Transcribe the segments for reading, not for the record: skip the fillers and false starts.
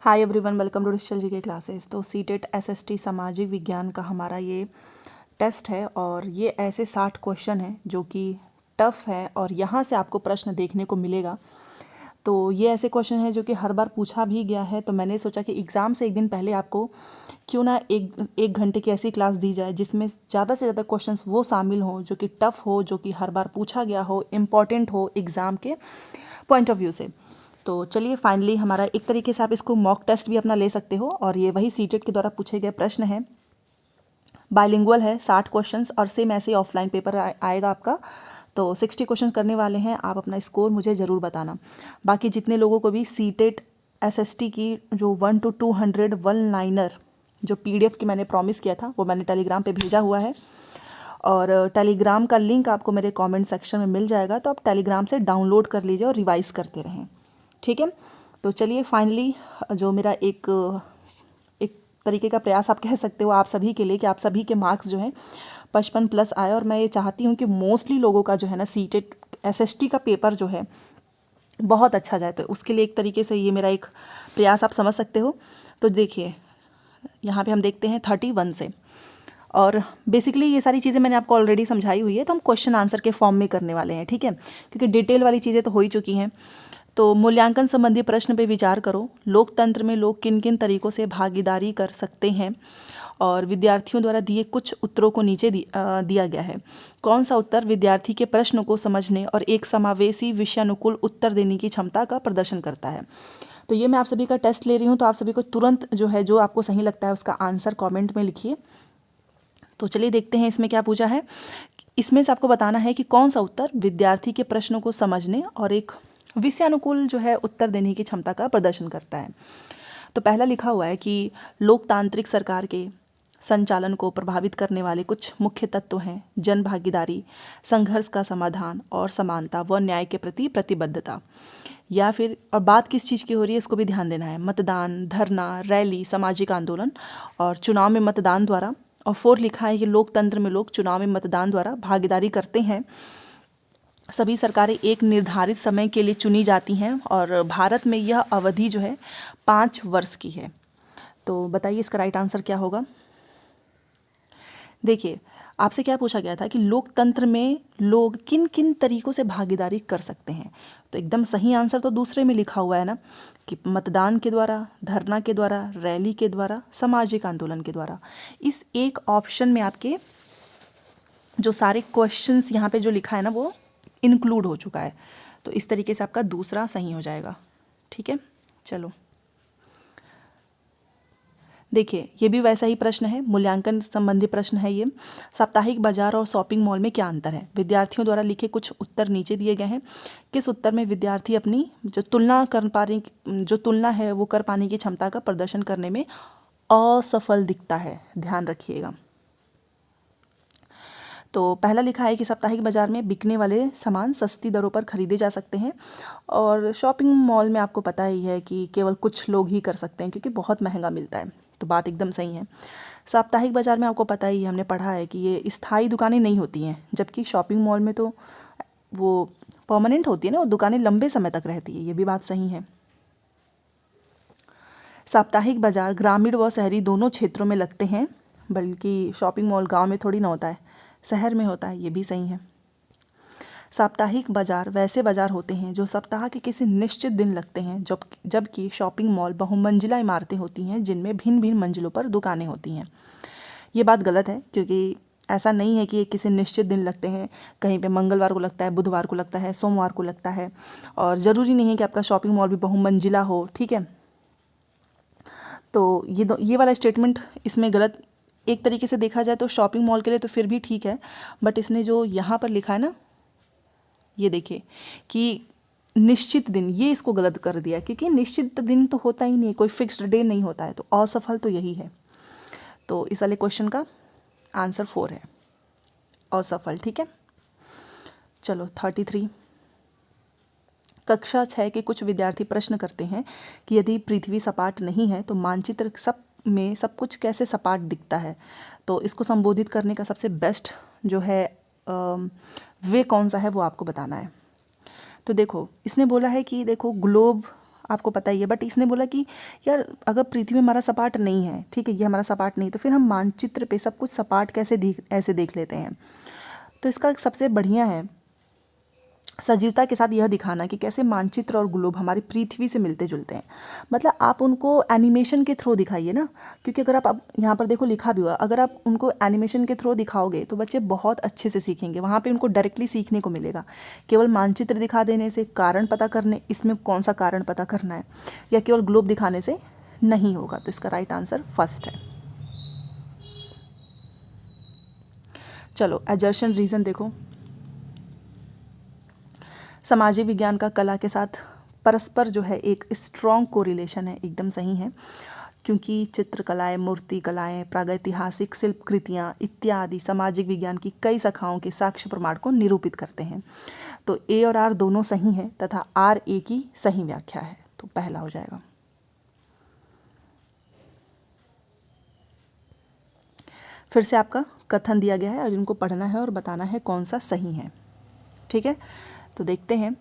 Hi everyone, welcome to digital ji के classes. तो CTET SST सामाजिक विज्ञान का हमारा ये टेस्ट है और ये ऐसे 60 क्वेश्चन हैं जो कि टफ़ है और यहाँ से आपको प्रश्न देखने को मिलेगा। तो ये ऐसे क्वेश्चन है जो कि हर बार पूछा भी गया है, तो मैंने सोचा कि एग्ज़ाम से एक दिन पहले आपको क्यों ना एक घंटे की ऐसी क्लास दी जाए जिसमें ज़्यादा से ज़्यादा क्वेश्चंस वो शामिल हों जो कि टफ़ हो, जो कि हर बार पूछा गया हो, इम्पॉर्टेंट हो एग्ज़ाम के पॉइंट ऑफ व्यू से। तो चलिए फाइनली हमारा एक तरीके से आप इसको मॉक टेस्ट भी अपना ले सकते हो और ये वही सीटेट के द्वारा पूछे गए प्रश्न है। बाइलिंगुअल है, 60 क्वेश्चंस और सेम ऐसे ऑफलाइन पेपर आएगा आपका। तो 60 क्वेश्चन करने वाले हैं, आप अपना स्कोर मुझे ज़रूर बताना। बाकी जितने लोगों को भी सीटेट एसएसटी की जो 1 to 200 वन लाइनर जो पीडीएफ की मैंने प्रॉमिस किया था वो मैंने टेलीग्राम पे भेजा हुआ है और टेलीग्राम का लिंक आपको मेरे कमेंट सेक्शन में मिल जाएगा, तो आप टेलीग्राम से डाउनलोड कर लीजिए और रिवाइज़ करते रहें, ठीक है। तो चलिए फाइनली जो मेरा एक तरीके का प्रयास आप कह सकते हो आप सभी के लिए कि आप सभी के मार्क्स जो हैं 55+ आए, और मैं ये चाहती हूँ कि मोस्टली लोगों का जो है ना सीटेट एसएसटी का पेपर जो है बहुत अच्छा जाए। तो उसके लिए एक तरीके से ये मेरा एक प्रयास आप समझ सकते हो। तो देखिए यहाँ पे हम देखते हैं 31 से, और बेसिकली ये सारी चीज़ें मैंने आपको ऑलरेडी समझाई हुई है, तो हम क्वेश्चन आंसर के फॉर्म में करने वाले हैं, ठीक है, क्योंकि डिटेल वाली चीज़ें तो हो ही चुकी हैं। तो मूल्यांकन संबंधी प्रश्न पे विचार करो। लोकतंत्र में लोग किन किन तरीकों से भागीदारी कर सकते हैं, और विद्यार्थियों द्वारा दिए कुछ उत्तरों को नीचे दिया गया है। कौन सा उत्तर विद्यार्थी के प्रश्न को समझने और एक समावेशी विषयानुकूल उत्तर देने की क्षमता का प्रदर्शन करता है। तो ये मैं आप सभी का टेस्ट ले रही हूँ, तो आप सभी को तुरंत जो है जो आपको सही लगता है उसका आंसर कॉमेंट में लिखिए। तो चलिए देखते हैं इसमें क्या पूछा है। इसमें से आपको बताना है कि कौन सा उत्तर विद्यार्थी के प्रश्नों को समझने और एक विषयानुकूल जो है उत्तर देने की क्षमता का प्रदर्शन करता है। तो पहला लिखा हुआ है कि लोकतांत्रिक सरकार के संचालन को प्रभावित करने वाले कुछ मुख्य तत्व हैं जन भागीदारी, संघर्ष का समाधान और समानता व न्याय के प्रति प्रतिबद्धता। या फिर और बात किस चीज़ की हो रही है इसको भी ध्यान देना है। मतदान, धरना, रैली, सामाजिक आंदोलन और चुनाव में मतदान द्वारा। और 4 लिखा है कि लोकतंत्र में लोग चुनाव में मतदान द्वारा भागीदारी करते हैं। सभी सरकारें एक निर्धारित समय के लिए चुनी जाती हैं और भारत में यह अवधि जो है 5 वर्ष की है। तो बताइए इसका राइट आंसर क्या होगा। देखिए आपसे क्या पूछा गया था कि लोकतंत्र में लोग किन किन तरीकों से भागीदारी कर सकते हैं। तो एकदम सही आंसर तो दूसरे में लिखा हुआ है ना, कि मतदान के द्वारा, धरना के द्वारा, रैली के द्वारा, सामाजिक आंदोलन के द्वारा। इस एक ऑप्शन में आपके जो सारे क्वेश्चंस यहाँ पे जो लिखा है ना वो इंक्लूड हो चुका है। तो इस तरीके से आपका दूसरा सही हो जाएगा, ठीक है। चलो देखिए ये भी वैसा ही प्रश्न है, मूल्यांकन संबंधी प्रश्न है ये। साप्ताहिक बाजार और शॉपिंग मॉल में क्या अंतर है। विद्यार्थियों द्वारा लिखे कुछ उत्तर नीचे दिए गए हैं। किस उत्तर में विद्यार्थी अपनी जो तुलना है वो कर पाने की क्षमता का प्रदर्शन करने में असफल दिखता है, ध्यान रखिएगा। तो पहला लिखा है कि साप्ताहिक बाजार में बिकने वाले सामान सस्ती दरों पर खरीदे जा सकते हैं, और शॉपिंग मॉल में आपको पता ही है कि केवल कुछ लोग ही कर सकते हैं क्योंकि बहुत महंगा मिलता है। तो बात एकदम सही है। साप्ताहिक बाजार में आपको पता ही है, हमने पढ़ा है कि ये स्थायी दुकानें नहीं होती हैं, जबकि शॉपिंग मॉल में तो वो परमानेंट होती है ना, वो दुकानें लंबे समय तक रहती है। ये भी बात सही है। साप्ताहिक बाजार ग्रामीण व शहरी दोनों क्षेत्रों में लगते हैं, बल्कि शॉपिंग मॉल गांव में थोड़ी ना होता है, शहर में होता है। ये भी सही है। साप्ताहिक बाजार वैसे बाजार होते हैं जो सप्ताह के किसी निश्चित दिन लगते हैं, जबकि शॉपिंग मॉल बहुमंजिला इमारतें होती हैं जिनमें भिन्न भिन्न मंजिलों पर दुकानें होती हैं। ये बात गलत है, क्योंकि ऐसा नहीं है कि ये किसी निश्चित दिन लगते हैं। कहीं पे मंगलवार को लगता है, बुधवार को लगता है, सोमवार को लगता है, और ज़रूरी नहीं है कि आपका शॉपिंग मॉल भी बहुमंजिला हो, ठीक है। तो ये वाला स्टेटमेंट इसमें गलत। एक तरीके से देखा जाए तो शॉपिंग मॉल के लिए तो फिर भी ठीक है, बट इसने जो यहाँ पर लिखा है ना, ये देखिए कि निश्चित दिन, ये इसको गलत कर दिया, क्योंकि निश्चित दिन तो होता ही नहीं, कोई फिक्स्ड डे नहीं होता है। तो असफल तो यही है। तो इस वाले क्वेश्चन का आंसर 4 है, असफल, ठीक है। चलो 33। कक्षा 6 के कुछ विद्यार्थी प्रश्न करते हैं कि यदि पृथ्वी सपाट नहीं है तो मानचित्र सब कुछ कैसे सपाट दिखता है। तो इसको संबोधित करने का सबसे बेस्ट जो है वे कौन सा है वो आपको बताना है। तो देखो इसने बोला है कि देखो ग्लोब आपको पता ही है, बट इसने बोला कि यार अगर पृथ्वी हमारा सपाट नहीं है, ठीक है, ये हमारा सपाट नहीं, तो फिर हम मानचित्र पे सब कुछ सपाट कैसे ऐसे देख लेते हैं। तो इसका सबसे बढ़िया है सजीवता के साथ यह दिखाना कि कैसे मानचित्र और ग्लोब हमारी पृथ्वी से मिलते जुलते हैं। मतलब आप उनको एनिमेशन के थ्रू दिखाइए ना, क्योंकि अगर आप यहाँ पर देखो लिखा भी हुआ, अगर आप उनको एनिमेशन के थ्रू दिखाओगे तो बच्चे बहुत अच्छे से सीखेंगे, वहाँ पे उनको डायरेक्टली सीखने को मिलेगा। केवल मानचित्र दिखा देने से, कारण पता करने, इसमें कौन सा कारण पता करना है, या केवल ग्लोब दिखाने से नहीं होगा। तो इसका राइट आंसर फर्स्ट है। चलो एजर्शन रीज़न देखो। सामाजिक विज्ञान का कला के साथ परस्पर जो है एक स्ट्रॉन्ग कोरिलेशन है, एकदम सही है, क्योंकि चित्रकलाएं, मूर्ति कलाएं, प्रागैतिहासिक शिल्प कृतियाँ इत्यादि सामाजिक विज्ञान की कई शाखाओं के साक्ष्य प्रमाण को निरूपित करते हैं। तो ए और आर दोनों सही हैं तथा आर ए की सही व्याख्या है, तो पहला हो जाएगा। फिर से आपका कथन दिया गया है और इनको पढ़ना है और बताना है कौन सा सही है, ठीक है। तो देखते हैं,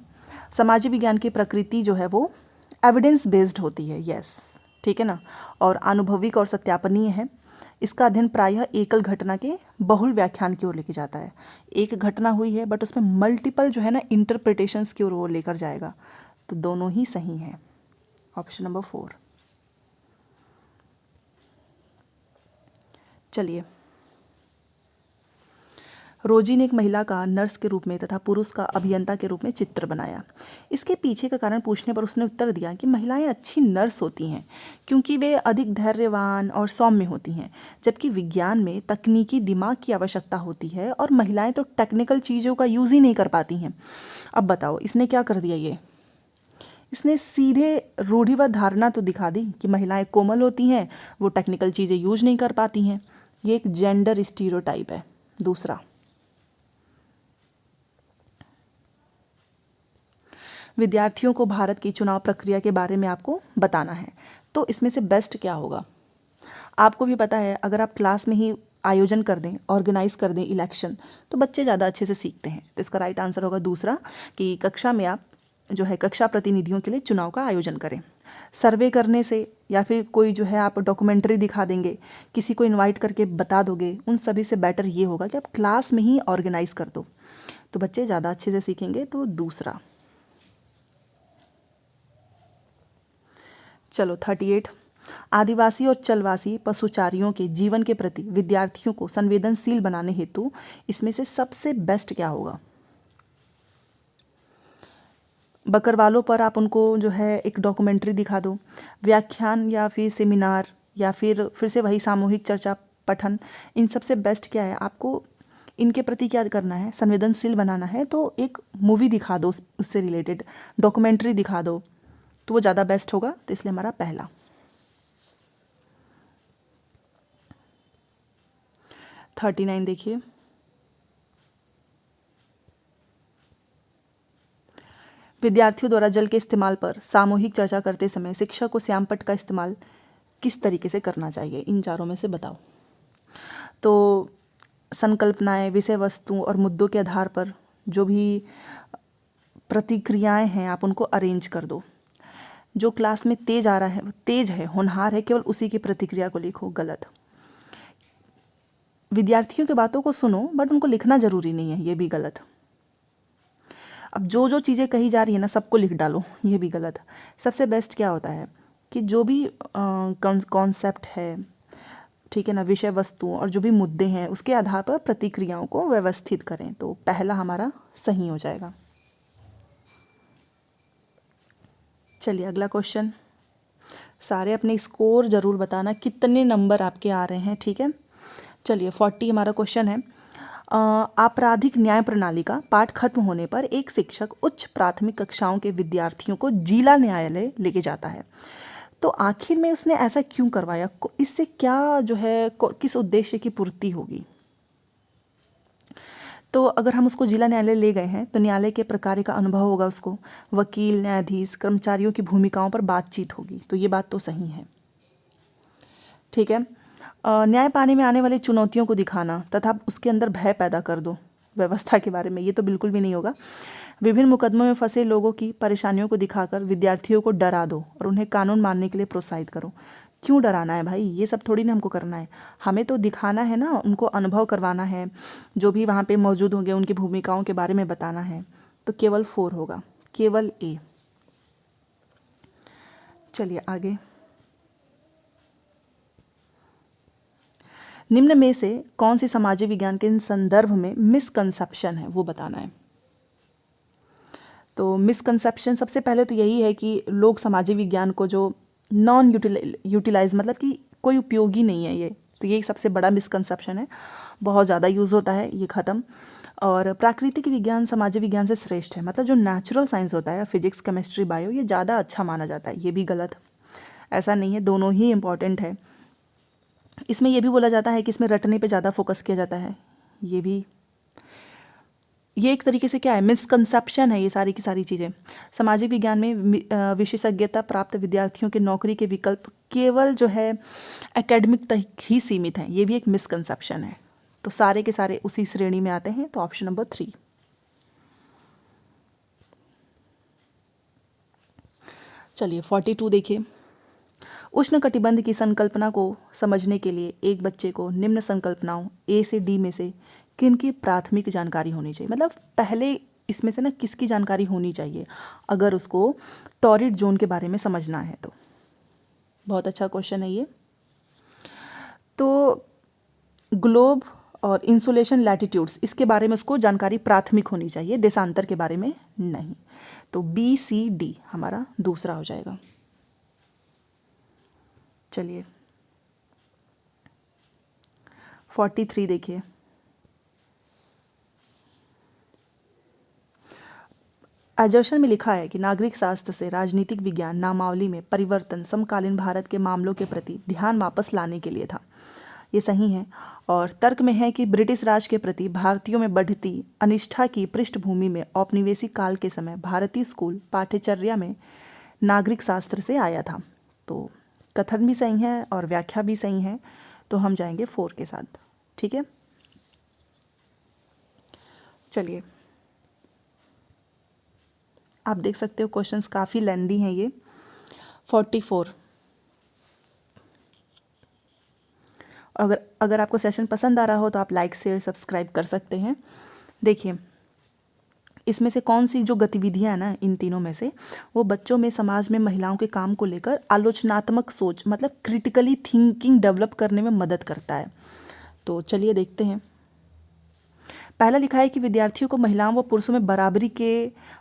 सामाजिक विज्ञान की प्रकृति जो है वो एविडेंस बेस्ड होती है, यस, ठीक है ना, और आनुभविक और सत्यापनीय है। इसका अध्ययन प्रायः एकल घटना के बहुल व्याख्यान की ओर लेके जाता है। एक घटना हुई है बट उसमें मल्टीपल जो है ना इंटरप्रिटेशंस की ओर वो लेकर जाएगा, तो दोनों ही सही हैं। Option number 4। चलिए, रोजी ने एक महिला का नर्स के रूप में तथा पुरुष का अभियंता के रूप में चित्र बनाया। इसके पीछे का कारण पूछने पर उसने उत्तर दिया कि महिलाएं अच्छी नर्स होती हैं क्योंकि वे अधिक धैर्यवान और सौम्य होती हैं, जबकि विज्ञान में तकनीकी दिमाग की आवश्यकता होती है और महिलाएं तो टेक्निकल चीज़ों का यूज़ ही नहीं कर पाती हैं। अब बताओ इसने क्या कर दिया, इसने सीधे रूढ़िवाद धारणा तो दिखा दी कि महिलाएं कोमल होती हैं, वो टेक्निकल चीज़ें यूज नहीं कर पाती हैं। ये एक जेंडर स्टीरियोटाइप है। दूसरा, विद्यार्थियों को भारत की चुनाव प्रक्रिया के बारे में आपको बताना है, तो इसमें से बेस्ट क्या होगा। आपको भी पता है अगर आप क्लास में ही आयोजन कर दें, ऑर्गेनाइज कर दें इलेक्शन, तो बच्चे ज़्यादा अच्छे से सीखते हैं। तो इसका राइट आंसर होगा दूसरा, कि कक्षा में आप जो है कक्षा प्रतिनिधियों के लिए चुनाव का आयोजन करें। सर्वे करने से या फिर कोई जो है आप डॉक्यूमेंट्री दिखा देंगे, किसी को इनवाइट करके बता दोगे, उन सभी से बेटर ये होगा कि आप क्लास में ही ऑर्गेनाइज कर दो, तो बच्चे ज़्यादा अच्छे से सीखेंगे। तो दूसरा। चलो 38, आदिवासी और चलवासी पशुचारियों के जीवन के प्रति विद्यार्थियों को संवेदनशील बनाने हेतु इसमें से सबसे बेस्ट क्या होगा। बकरवालों पर आप उनको जो है एक डॉक्यूमेंट्री दिखा दो, व्याख्यान या फिर सेमिनार, या फिर से वही सामूहिक चर्चा पठन। इन सबसे बेस्ट क्या है, आपको इनके प्रति क्या करना है, संवेदनशील बनाना है, तो एक मूवी दिखा दो, उससे रिलेटेड डॉक्यूमेंट्री दिखा दो, तो वो ज़्यादा बेस्ट होगा। तो इसलिए हमारा पहला। 39 देखिए, विद्यार्थियों द्वारा जल के इस्तेमाल पर सामूहिक चर्चा करते समय शिक्षक को श्यामपट्ट का इस्तेमाल किस तरीके से करना चाहिए, इन चारों में से बताओ। तो संकल्पनाएं, विषय वस्तु और मुद्दों के आधार पर जो भी प्रतिक्रियाएं हैं आप उनको अरेंज कर दो। जो क्लास में तेज आ रहा है, तेज है, होनहार है, केवल उसी की प्रतिक्रिया को लिखो, गलत। विद्यार्थियों की बातों को सुनो बट उनको लिखना जरूरी नहीं है, ये भी गलत। अब जो जो चीज़ें कही जा रही है ना सबको लिख डालो, ये भी गलत। सबसे बेस्ट क्या होता है कि जो भी कॉन्सेप्ट है, ठीक है ना, विषय वस्तु और जो भी मुद्दे हैं उसके आधार पर प्रतिक्रियाओं को व्यवस्थित करें। तो पहला हमारा सही हो जाएगा। चलिए अगला क्वेश्चन। सारे अपने स्कोर ज़रूर बताना, कितने नंबर आपके आ रहे हैं, ठीक है। चलिए 40 हमारा क्वेश्चन है। आपराधिक न्याय प्रणाली का पाठ खत्म होने पर एक शिक्षक उच्च प्राथमिक कक्षाओं के विद्यार्थियों को जिला न्यायालय लेके जाता है, तो आखिर में उसने ऐसा क्यों करवाया, इससे क्या जो है किस उद्देश्य की पूर्ति होगी। तो अगर हम उसको जिला न्यायालय ले गए हैं तो न्यायालय के प्रकार का अनुभव होगा उसको, वकील, न्यायाधीश, कर्मचारियों की भूमिकाओं पर बातचीत होगी, तो ये बात तो सही है, ठीक है। न्याय पाने में आने वाली चुनौतियों को दिखाना तथा उसके अंदर भय पैदा कर दो व्यवस्था के बारे में, ये तो बिल्कुल भी नहीं होगा। विभिन्न मुकदमों में फंसे लोगों की परेशानियों को दिखाकर विद्यार्थियों को डरा दो और उन्हें कानून मानने के लिए प्रोत्साहित करो। क्यों डराना है भाई, ये सब थोड़ी ना हमको करना है, हमें तो दिखाना है ना, उनको अनुभव करवाना है, जो भी वहाँ पे मौजूद होंगे उनकी भूमिकाओं के बारे में बताना है। तो केवल 4 होगा, केवल ए। चलिए आगे। निम्न में से कौन सी सामाजिक विज्ञान के संदर्भ में मिसकंसेप्शन है वो बताना है। तो मिसकंसेप्शन सबसे पहले तो यही है कि लोग सामाजिक विज्ञान को जो नॉन यूटिलाइज मतलब कि कोई उपयोगी नहीं है ये, तो यही सबसे बड़ा मिसकंसेप्शन है, बहुत ज़्यादा यूज़ होता है, ये ख़त्म। और प्राकृतिक विज्ञान सामाजिक विज्ञान से श्रेष्ठ है, मतलब जो नेचुरल साइंस होता है फिजिक्स केमिस्ट्री बायो ये ज़्यादा अच्छा माना जाता है, ये भी गलत, ऐसा नहीं है, दोनों ही इम्पॉर्टेंट है। इसमें यह भी बोला जाता है कि इसमें रटने पे ज़्यादा फोकस किया जाता है, ये भी, ये एक तरीके से क्या है, मिसकंसेप्शन है ये सारी की सारी चीज़ें। सामाजिक विज्ञान में विशेषज्ञता प्राप्त विद्यार्थियों के नौकरी के विकल्प केवल जो है एकेडमिक तक ही सीमित हैं, ये भी एक मिसकंसेप्शन है। तो सारे के सारे उसी श्रेणी में आते हैं, तो ऑप्शन नंबर 3। चलिए 42 देखिए। उष्णकटिबंध की संकल्पना को समझने के लिए एक बच्चे को निम्न संकल्पनाओं ए से डी में से किनकी प्राथमिक जानकारी होनी चाहिए, मतलब पहले इसमें से ना किसकी जानकारी होनी चाहिए अगर उसको टॉरिड जोन के बारे में समझना है तो। बहुत अच्छा क्वेश्चन है ये। तो ग्लोब और इंसुलेशन लैटिट्यूड्स इसके बारे में उसको जानकारी प्राथमिक होनी चाहिए, देशांतर के बारे में नहीं। तो बी सी डी हमारा दूसरा हो जाएगा। चलिए 43 देखिए। एजर्शन में लिखा है कि नागरिक शास्त्र से राजनीतिक विज्ञान नामावली में परिवर्तन समकालीन भारत के मामलों के प्रति ध्यान वापस लाने के लिए था, ये सही है। और तर्क में है कि ब्रिटिश राज के प्रति भारतीयों में बढ़ती अनिष्ठा की पृष्ठभूमि में औपनिवेशिक काल के समय भारतीय स्कूल पाठ्यचर्या में नागरिक शास्त्र से आया था। तो कथन भी सही है और व्याख्या भी सही है, तो हम जाएंगे 4 के साथ, ठीक है। चलिए आप देख सकते हो क्वेश्चंस काफ़ी लेंदी हैं ये। 44। अगर आपको सेशन पसंद आ रहा हो तो आप लाइक शेयर सब्सक्राइब कर सकते हैं। देखिए इसमें से कौन सी जो गतिविधियां हैं ना इन तीनों में से, वो बच्चों में समाज में महिलाओं के काम को लेकर आलोचनात्मक सोच मतलब क्रिटिकली थिंकिंग डेवलप करने में मदद करता है। तो चलिए देखते हैं। पहला लिखा है कि विद्यार्थियों को महिलाओं व पुरुषों में बराबरी के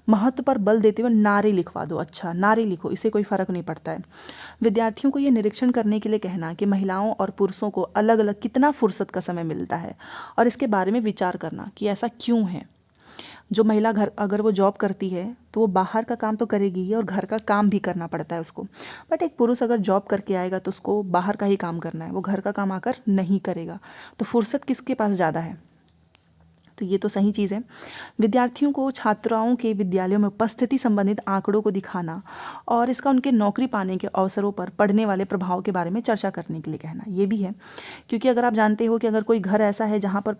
महत्व पर बल देते हुए नारी लिखवा दो। अच्छा नारी लिखो, इससे कोई फ़र्क नहीं पड़ता है। विद्यार्थियों को ये निरीक्षण करने के लिए कहना कि महिलाओं और पुरुषों को अलग अलग कितना फुर्सत का समय मिलता है और इसके बारे में विचार करना कि ऐसा क्यों है। जो महिला घर अगर वो जॉब करती है तो वो बाहर का काम तो करेगी ही और घर का काम भी करना पड़ता है उसको, बट एक पुरुष अगर जॉब करके आएगा तो उसको बाहर का ही काम करना है, वो घर का काम आकर नहीं करेगा। तो फुर्सत किसके पास ज़्यादा है, तो ये तो सही चीज़ है। विद्यार्थियों को छात्राओं के विद्यालयों में उपस्थिति संबंधित आंकड़ों को दिखाना और इसका उनके नौकरी पाने के अवसरों पर पड़ने वाले प्रभाव के बारे में चर्चा करने के लिए कहना, ये भी है। क्योंकि अगर आप जानते हो कि अगर कोई घर ऐसा है जहाँ पर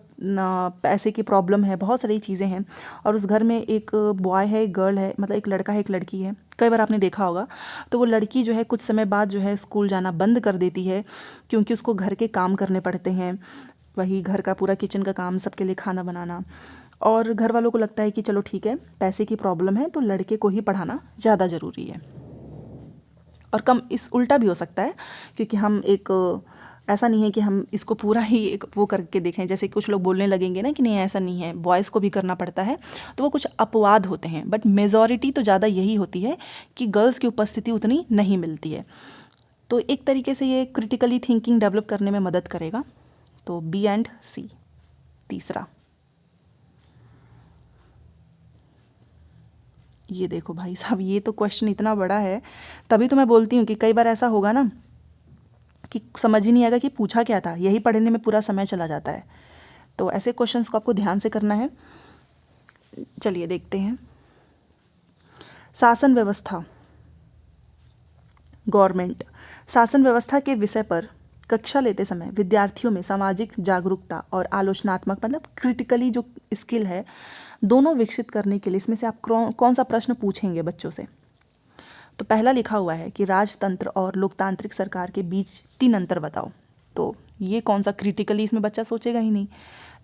पैसे की प्रॉब्लम है, बहुत सारी चीज़ें हैं, और उस घर में एक बॉय है एक गर्ल है, मतलब एक लड़का है एक लड़की है, कई बार आपने देखा होगा, तो वो लड़की जो है कुछ समय बाद जो है स्कूल जाना बंद कर देती है क्योंकि उसको घर के काम करने पड़ते हैं, वही घर का पूरा किचन का काम, सबके लिए खाना बनाना, और घर वालों को लगता है कि चलो ठीक है पैसे की प्रॉब्लम है तो लड़के को ही पढ़ाना ज़्यादा ज़रूरी है। और कम इस उल्टा भी हो सकता है, क्योंकि हम एक ऐसा नहीं है कि हम इसको पूरा ही एक वो करके देखें, जैसे कुछ लोग बोलने लगेंगे ना कि नहीं ऐसा नहीं है, बॉयज़ को भी करना पड़ता है, तो वो कुछ अपवाद होते हैं, बट मेजॉरिटी तो ज़्यादा यही होती है कि गर्ल्स की उपस्थिति उतनी नहीं मिलती है। तो एक तरीके से ये क्रिटिकली थिंकिंग डेवलप करने में मदद करेगा। तो बी एंड सी तीसरा। ये देखो भाई साहब, ये तो क्वेश्चन इतना बड़ा है, तभी तो मैं बोलती हूँ कि कई बार ऐसा होगा ना कि समझ ही नहीं आएगा कि पूछा क्या था, यही पढ़ने में पूरा समय चला जाता है। तो ऐसे क्वेश्चंस को आपको ध्यान से करना है। चलिए देखते हैं। शासन व्यवस्था, गवर्नमेंट शासन व्यवस्था के विषय पर कक्षा लेते समय विद्यार्थियों में सामाजिक जागरूकता और आलोचनात्मक मतलब क्रिटिकली जो स्किल है दोनों विकसित करने के लिए इसमें से आप कौन सा प्रश्न पूछेंगे बच्चों से? तो पहला लिखा हुआ है कि राजतंत्र और लोकतांत्रिक सरकार के बीच 3 अंतर बताओ। तो ये कौन सा क्रिटिकली इसमें बच्चा सोचेगा ही नहीं,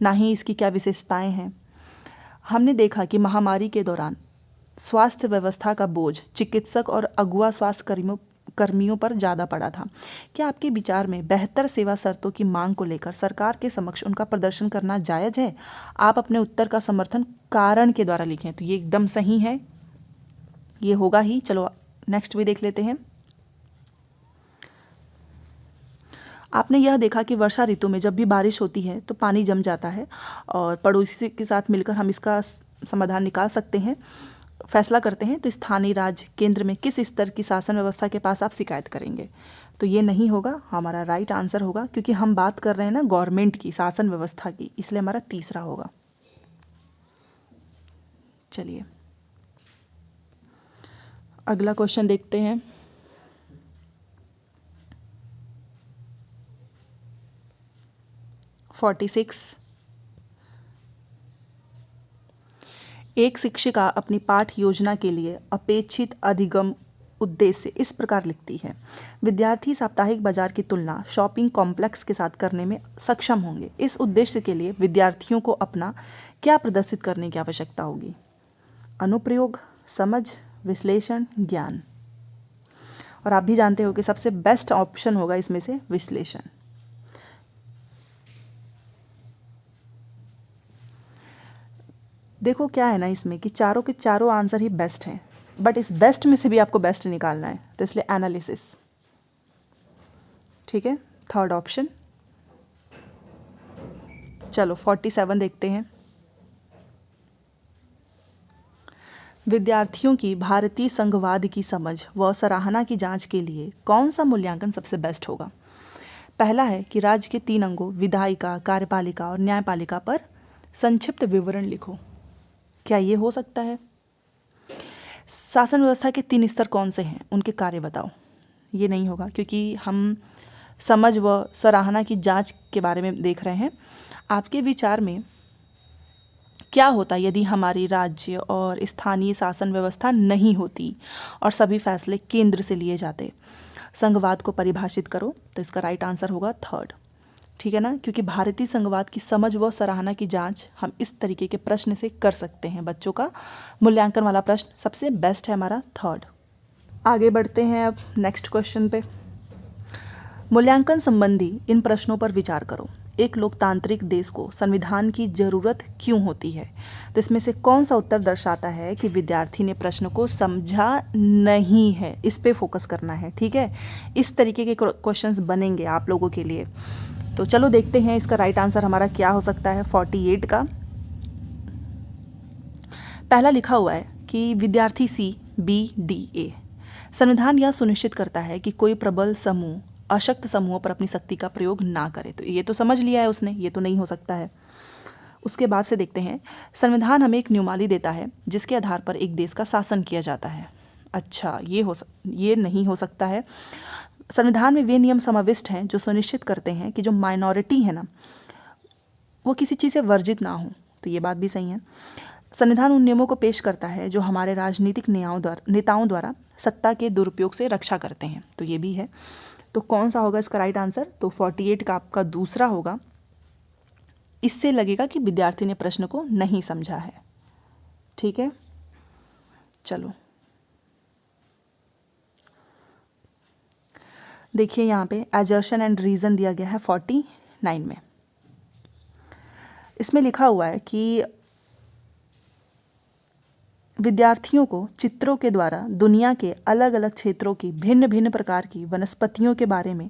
ना ही इसकी क्या विशेषताएं हैं। हमने देखा कि महामारी के दौरान स्वास्थ्य व्यवस्था का बोझ चिकित्सक और अगुआ स्वास्थ्य कर्मियों पर ज़्यादा पड़ा था। क्या आपके विचार में बेहतर सेवा शर्तों की मांग को लेकर सरकार के समक्ष उनका प्रदर्शन करना जायज़ है? आप अपने उत्तर का समर्थन कारण के द्वारा लिखें। तो ये एकदम सही है, ये होगा ही। चलो नेक्स्ट भी देख लेते हैं। आपने यह देखा कि वर्षा ऋतु में जब भी बारिश होती है तो पानी जम जाता है और पड़ोसी के साथ मिलकर हम इसका समाधान निकाल सकते हैं, फैसला करते हैं। तो स्थानीय राज्य केंद्र में किस स्तर की शासन व्यवस्था के पास आप शिकायत करेंगे? तो ये नहीं होगा, हमारा राइट आंसर होगा, क्योंकि हम बात कर रहे हैं ना गवर्नमेंट की शासन व्यवस्था की, इसलिए हमारा तीसरा होगा। चलिए अगला क्वेश्चन देखते हैं। एक शिक्षिका अपनी पाठ योजना के लिए अपेक्षित अधिगम उद्देश्य इस प्रकार लिखती है। विद्यार्थी साप्ताहिक बाजार की तुलना शॉपिंग कॉम्प्लेक्स के साथ करने में सक्षम होंगे। इस उद्देश्य के लिए विद्यार्थियों को अपना क्या प्रदर्शित करने की आवश्यकता होगी? अनुप्रयोग, समझ, विश्लेषण, ज्ञान। और आप भी जानते हो कि सबसे बेस्ट ऑप्शन होगा इसमें से विश्लेषण। देखो क्या है ना इसमें कि चारों के चारों आंसर ही बेस्ट हैं, बट इस बेस्ट में से भी आपको बेस्ट निकालना है, तो इसलिए एनालिसिस। ठीक है, थर्ड ऑप्शन। चलो 47 देखते हैं। विद्यार्थियों की भारतीय संघवाद की समझ व सराहना की जांच के लिए कौन सा मूल्यांकन सबसे बेस्ट होगा? पहला है कि राज्य के 3 अंगों विधायिका, कार्यपालिका और न्यायपालिका पर संक्षिप्त विवरण लिखो। क्या ये हो सकता है? शासन व्यवस्था के 3 स्तर कौन से हैं, उनके कार्य बताओ। ये नहीं होगा, क्योंकि हम समझ व सराहना की जांच के बारे में देख रहे हैं। आपके विचार में क्या होता यदि हमारी राज्य और स्थानीय शासन व्यवस्था नहीं होती और सभी फैसले केंद्र से लिए जाते? संघवाद को परिभाषित करो। तो इसका राइट आंसर होगा थर्ड। ठीक है ना, क्योंकि भारतीय संघवाद की समझ व सराहना की जांच हम इस तरीके के प्रश्न से कर सकते हैं। बच्चों का मूल्यांकन वाला प्रश्न सबसे बेस्ट है हमारा थर्ड। आगे बढ़ते हैं अब नेक्स्ट क्वेश्चन पे। मूल्यांकन संबंधी इन प्रश्नों पर विचार करो। एक लोकतांत्रिक देश को संविधान की जरूरत क्यों होती है? तो इसमें से कौन सा उत्तर दर्शाता है कि विद्यार्थी ने प्रश्न को समझा नहीं है? इस पे फोकस करना है। ठीक है, इस तरीके के क्वेश्चंस बनेंगे आप लोगों के लिए। तो चलो देखते हैं इसका राइट आंसर हमारा क्या हो सकता है 48 का। पहला लिखा हुआ है कि विद्यार्थी सी, बी, डी, ए। संविधान यह सुनिश्चित करता है कि कोई प्रबल समूह अशक्त समूहों पर अपनी शक्ति का प्रयोग ना करे। तो ये तो समझ लिया है उसने, ये तो नहीं हो सकता है। उसके बाद से देखते हैं, संविधान हमें एक नियमावली देता है जिसके आधार पर एक देश का शासन किया जाता है। अच्छा, ये नहीं हो सकता है। संविधान में वे नियम समाविष्ट हैं जो सुनिश्चित करते हैं कि जो माइनॉरिटी है ना वो किसी चीज़ से वर्जित ना हो। तो ये बात भी सही है। संविधान उन नियमों को पेश करता है जो हमारे राजनीतिक नेताओं द्वारा सत्ता के दुरुपयोग से रक्षा करते हैं। तो ये भी है। तो कौन सा होगा इसका राइट आंसर? तो 48 का आपका दूसरा होगा। इससे लगेगा कि विद्यार्थी ने प्रश्न को नहीं समझा है। ठीक है, चलो देखिए यहाँ पे एजर्शन एंड रीज़न दिया गया है 49 में। इसमें लिखा हुआ है कि विद्यार्थियों को चित्रों के द्वारा दुनिया के अलग अलग क्षेत्रों की भिन्न भिन्न प्रकार की वनस्पतियों के बारे में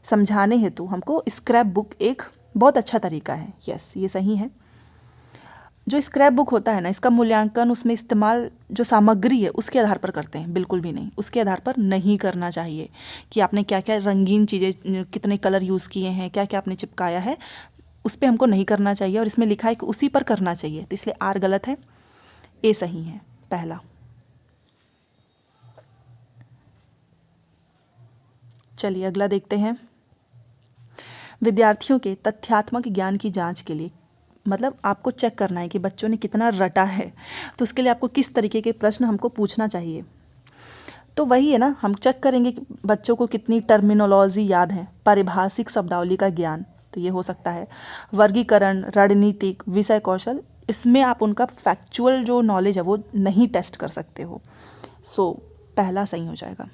समझाने हेतु हमको स्क्रैप बुक एक बहुत अच्छा तरीका है। यस, ये सही है। जो स्क्रैप बुक होता है ना, इसका मूल्यांकन उसमें इस्तेमाल जो सामग्री है उसके आधार पर करते हैं, बिल्कुल भी नहीं। उसके आधार पर नहीं करना चाहिए कि आपने क्या क्या रंगीन चीज़ें, कितने कलर यूज़ किए हैं, क्या क्या आपने चिपकाया है, उस पर हमको नहीं करना चाहिए। और इसमें लिखा है कि उसी पर करना चाहिए, तो इसलिए आर गलत है, ए सही है पहला। चलिए अगला देखते हैं। विद्यार्थियों के तथ्यात्मक ज्ञान की जांच के लिए, मतलब आपको चेक करना है कि बच्चों ने कितना रटा है, तो उसके लिए आपको किस तरीके के प्रश्न हमको पूछना चाहिए। तो वही है ना, हम चेक करेंगे कि बच्चों को कितनी टर्मिनोलॉजी याद है, पारिभाषिक शब्दावली का ज्ञान, तो ये हो सकता है वर्गीकरण, रणनीतिक, विषय कौशल, इसमें आप उनका फैक्चुअल जो नॉलेज है वो नहीं टेस्ट कर सकते हो। सो पहला सही हो जाएगा।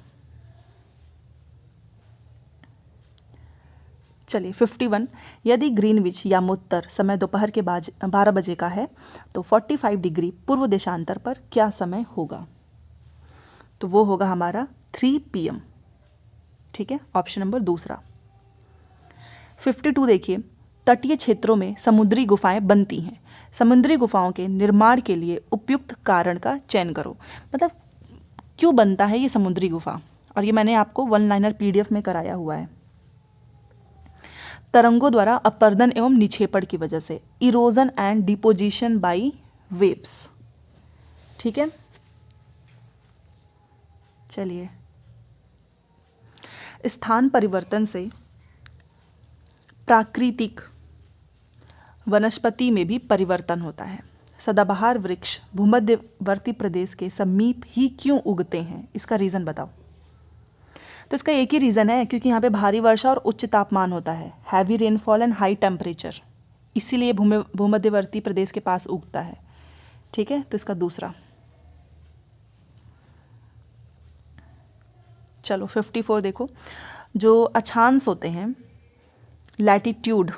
चलिए 51, यदि ग्रीनविच यामोत्तर समय दोपहर के 12 बजे का है तो 45 डिग्री पूर्व देशांतर पर क्या समय होगा? तो वो होगा हमारा 3 PM। ठीक है, ऑप्शन नंबर दूसरा। 52 देखिए, तटीय क्षेत्रों में समुद्री गुफाएं बनती हैं, समुद्री गुफाओं के निर्माण के लिए उपयुक्त कारण का चयन करो। मतलब क्यों बनता है ये समुद्री गुफा, और ये मैंने आपको 1 लाइनर PDF में कराया हुआ है। तरंगों द्वारा अपरदन एवं निक्षेपण की वजह से, erosion and deposition by waves. ठीक है, चलिए, स्थान परिवर्तन से प्राकृतिक वनस्पति में भी परिवर्तन होता है। सदाबहार वृक्ष भूमध्यवर्ती प्रदेश के समीप ही क्यों उगते हैं, इसका रीज़न बताओ। तो इसका एक ही रीज़न है, क्योंकि यहाँ पे भारी वर्षा और उच्च तापमान होता है, heavy rainfall and high temperature, इसीलिए भूमध्यवर्ती प्रदेश के पास उगता है। ठीक है, तो इसका दूसरा। चलो 54 देखो, जो अक्षांश होते हैं, लैटिट्यूड,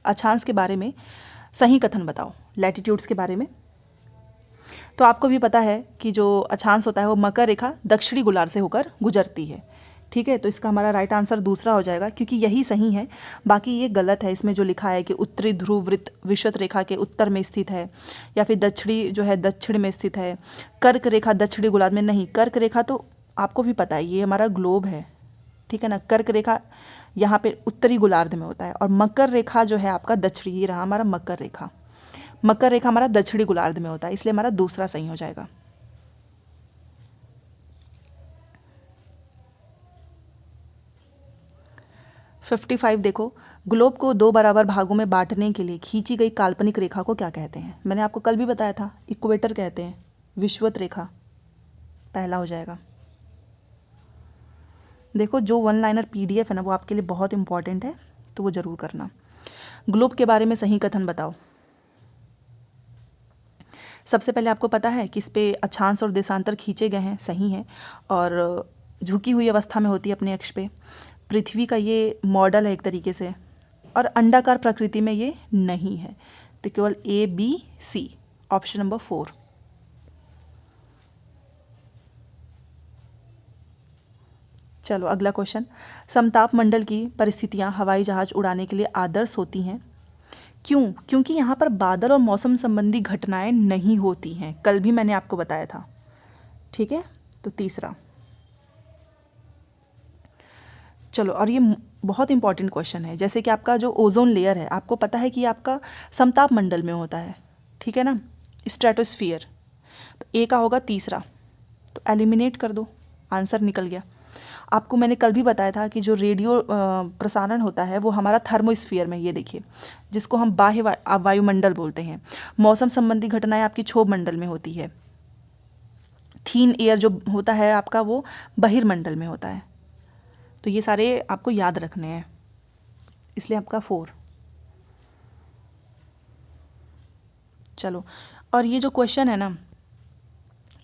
अक्षांश के बारे में सही कथन बताओ, लैटिट्यूड्स के बारे में। तो आपको भी पता है कि जो अक्षांश होता है वो मकर रेखा दक्षिणी गोलार्ध से होकर गुजरती है। ठीक है, तो इसका हमारा राइट आंसर दूसरा हो जाएगा, क्योंकि यही सही है, बाकी ये गलत है। इसमें जो लिखा है कि उत्तरी ध्रुव वृत्त विषुवत रेखा के उत्तर में स्थित है, या फिर दक्षिणी जो है दक्षिण में स्थित है, कर्क रेखा दक्षिणी गोलार्ध में नहीं। कर्क रेखा तो आपको भी पता है ये हमारा ग्लोब है, ठीक है ना। कर्क रेखा यहाँ पे उत्तरी गोलार्ध में होता है, और मकर रेखा जो है आपका दक्षिणी, ये रहा हमारा मकर रेखा। मकर रेखा हमारा दक्षिणी गोलार्ध में होता है, इसलिए हमारा दूसरा सही हो जाएगा। फिफ्टी 55 देखो, ग्लोब को 2 बराबर भागों में बांटने के लिए खींची गई काल्पनिक रेखा को क्या कहते हैं? मैंने आपको कल भी बताया था, इक्वेटर कहते हैं, विषुवत रेखा, पहला हो जाएगा। देखो जो 1 लाइनर PDF है ना, वो आपके लिए बहुत इंपॉर्टेंट है, तो वो ज़रूर करना। ग्लोब के बारे में सही कथन बताओ। सबसे पहले आपको पता है कि इस पे अक्षांश और देशांतर खींचे गए हैं, सही है, और झुकी हुई अवस्था में होती है अपने अक्ष पे। पृथ्वी का ये मॉडल है एक तरीके से, और अंडाकार प्रकृति में ये नहीं है, तो केवल ABC, ऑप्शन नंबर 4। चलो अगला क्वेश्चन, समताप मंडल की परिस्थितियाँ हवाई जहाज उड़ाने के लिए आदर्श होती हैं, क्यों? क्योंकि यहाँ पर बादल और मौसम संबंधी घटनाएं नहीं होती हैं, कल भी मैंने आपको बताया था। ठीक है, तो तीसरा। चलो, और ये बहुत इंपॉर्टेंट क्वेश्चन है, जैसे कि आपका जो ओजोन लेयर है, आपको पता है कि आपका समताप मंडल में होता है, ठीक है ना, स्ट्रेटोस्फियर। तो ए का होगा तीसरा, तो एलिमिनेट कर दो, आंसर निकल गया। आपको मैंने कल भी बताया था कि जो रेडियो प्रसारण होता है वो हमारा थर्मोस्फियर में, ये देखिए, जिसको हम बाह्य वायुमंडल बोलते हैं। मौसम संबंधी घटनाएं आपकी क्षोभ मंडल में होती है। थीन एयर जो होता है आपका, वो बहिर्मंडल में होता है। तो ये सारे आपको याद रखने हैं, इसलिए आपका 4। चलो, और ये जो क्वेश्चन है ना,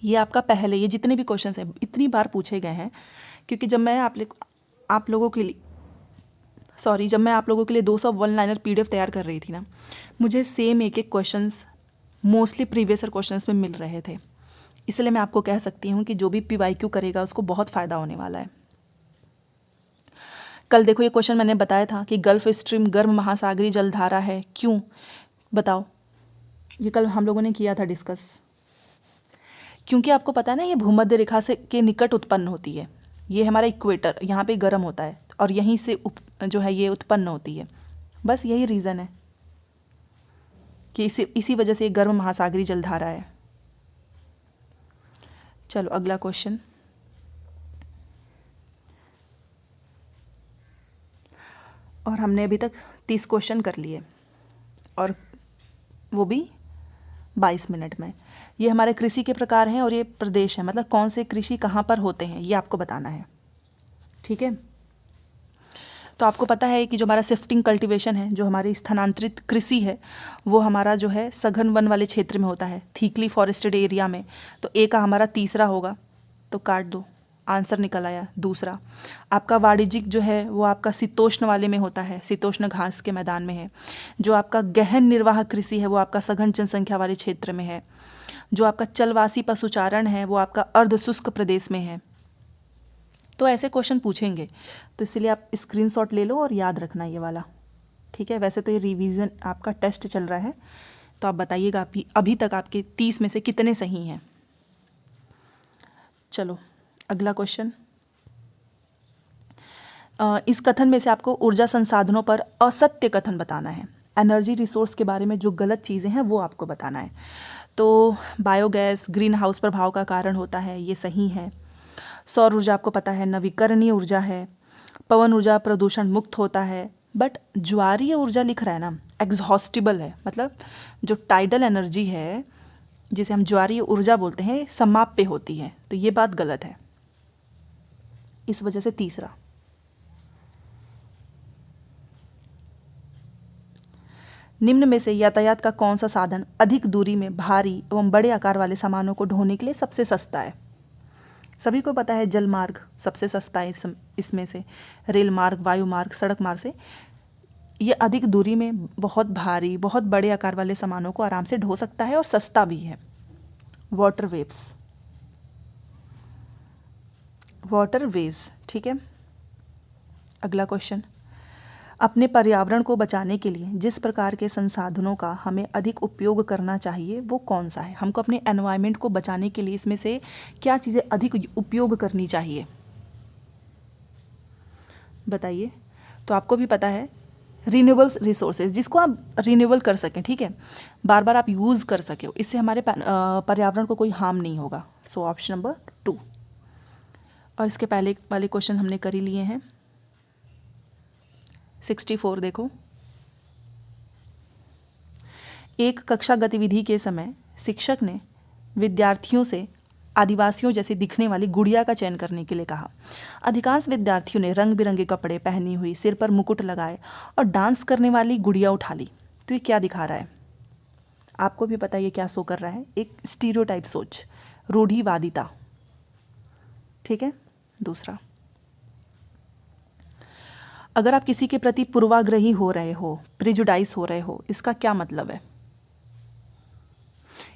ये आपका पहले, ये जितने भी क्वेश्चन हैं इतनी बार पूछे गए हैं, क्योंकि जब मैं आप लोगों के लिए जब मैं आप लोगों के लिए 200 1 लाइनर PDF तैयार कर रही थी ना, मुझे सेम एक questions mostly previous year questions में मिल रहे थे, इसलिए मैं आपको कह सकती हूँ कि जो भी PYQ करेगा उसको बहुत फ़ायदा होने वाला है। कल देखो ये क्वेश्चन मैंने बताया था कि गल्फ स्ट्रीम गर्म महासागरीय जलधारा है, क्यों? बताओ, ये कल हम लोगों ने किया था डिस्कस। क्योंकि आपको पता है ना, ये भूमध्य रेखा से के निकट उत्पन्न होती है, ये हमारा इक्वेटर यहाँ पे गर्म होता है, और यहीं से जो है ये उत्पन्न होती है। बस यही रीज़न है कि इसी वजह से ये गर्म महासागरीय जलधारा है। चलो अगला क्वेश्चन, और हमने अभी तक 30 क्वेश्चन कर लिए, और वो भी 22 मिनट में। ये हमारे कृषि के प्रकार हैं और ये प्रदेश है, मतलब कौन से कृषि कहाँ पर होते हैं ये आपको बताना है। ठीक है, तो आपको पता है कि जो हमारा शिफ्टिंग कल्टीवेशन है, जो हमारी स्थानांतरित कृषि है, वो हमारा जो है सघन वन वाले क्षेत्र में होता है, थिकली फॉरेस्टेड एरिया में। तो ए का हमारा तीसरा होगा, तो काट दो, आंसर निकल आया दूसरा। आपका वाणिज्यिक जो है वो आपका शीतोष्ण वाले में होता है, शीतोष्ण घास के मैदान में है। जो आपका गहन निर्वाह कृषि है वो आपका सघन जनसंख्या वाले क्षेत्र में है। जो आपका चलवासी पशुचारण है वो आपका अर्ध शुष्क प्रदेश में है। तो ऐसे क्वेश्चन पूछेंगे, तो इसलिए आप स्क्रीनशॉट ले लो और याद रखना ये वाला। ठीक है, वैसे तो ये रिवीजन आपका टेस्ट चल रहा है, तो आप बताइएगा अभी तक आपके 30 में से कितने सही हैं। चलो अगला क्वेश्चन। इस कथन में से आपको ऊर्जा संसाधनों पर असत्य कथन बताना है। एनर्जी रिसोर्स के बारे में जो गलत चीज़ें हैं वो आपको बताना है। तो बायोगैस ग्रीन हाउस प्रभाव का कारण होता है, ये सही है। सौर ऊर्जा आपको पता है नवीकरणीय ऊर्जा है। पवन ऊर्जा प्रदूषण मुक्त होता है। बट ज्वारीय ऊर्जा लिख रहा है ना, एग्जॉस्टिबल है, मतलब जो टाइडल एनर्जी है जिसे हम ज्वारीय ऊर्जा बोलते हैं, समाप्य होती है, तो ये बात गलत है। इस वजह से तीसरा। निम्न में से यातायात का कौन सा साधन अधिक दूरी में भारी एवं बड़े आकार वाले सामानों को ढोने के लिए सबसे सस्ता है? सभी को पता है जल मार्ग सबसे सस्ता है इसमें से, रेल मार्ग, वायु मार्ग, सड़क मार्ग से। ये अधिक दूरी में बहुत भारी बहुत बड़े आकार वाले सामानों को आराम से ढो सकता है और सस्ता भी है। Water veg. ठीक है, अगला क्वेश्चन। अपने पर्यावरण को बचाने के लिए जिस प्रकार के संसाधनों का हमें अधिक उपयोग करना चाहिए वो कौन सा है? हमको अपने एनवायरनमेंट को बचाने के लिए इसमें से क्या चीज़ें अधिक उपयोग करनी चाहिए, बताइए। तो आपको भी पता है रिन्यूएबल रिसोर्सेज, जिसको आप रिन्यूएबल कर सकें, ठीक है, बार बार आप यूज़ कर सके, इससे हमारे पर्यावरण को कोई हार्म नहीं होगा। So option number 2। और इसके पहले वाले क्वेश्चन हमने कर ही लिए हैं। 64 देखो। एक कक्षा गतिविधि के समय शिक्षक ने विद्यार्थियों से आदिवासियों जैसे दिखने वाली गुड़िया का चयन करने के लिए कहा। अधिकांश विद्यार्थियों ने रंग बिरंगे कपड़े पहनी हुई, सिर पर मुकुट लगाए और डांस करने वाली गुड़िया उठा ली। तो ये क्या दिखा रहा है? आपको भी पता है ये क्या शो कर रहा है? एक स्टीरियोटाइप सोच, रूढ़िवादिता। ठीक है, दूसरा। अगर आप किसी के प्रति पूर्वाग्रही हो रहे हो, प्रिजुडाइज हो रहे हो, इसका क्या मतलब है?